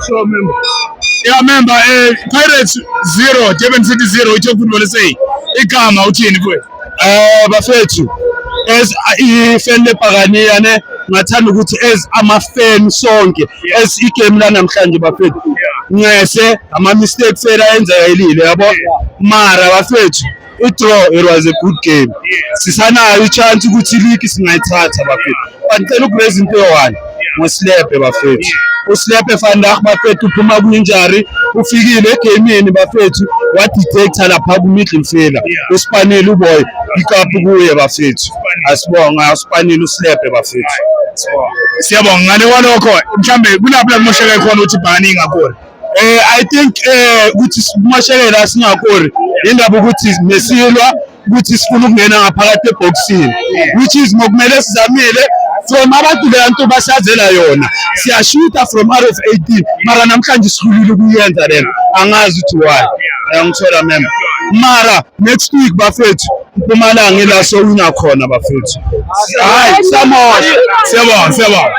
Sure, member. Yeah, member. Pirates 0, Durban City 0. Itsho football SA. Igama uthini mfowethu? Bafethu as ifan lePagania ne ngathanda ukuthi as ama-fan sonke as igame la namhlanje bafethu ngese ama mistakes enza yilile yabo mara bafethu i-draw it was a good game sisanayo i-chance ukuthi league singayithatha bafethu bantela ukuraise into yo-1 ngoSlebe bafethu uSlebe Vandag bafethu uphuma ku-injury ufikile egameni bafethu wadetecta lapha ku-midfielder uSpanile uboy pick up kuye bafethu asibonga uSpanile uSlebe bafethu Siyabonga ngale kwalokho mhlambe kulapho la kumosheke khona uthi ibhani ingakori. I think ukuthi kumoshekela singakori indaba ukuthi nesilwa ukuthi sifuna ukungena ngaphakathi eboxini which is ngokumele sizamile from abantu leyanto basazela yona siyashuta from out of 18 mara namhlanje sikhulile ukuyenza lena angazi ukuthi why ngithola member mara next week bafethu Mpumalanga la sowina khona bafethu hayi Siyabonga.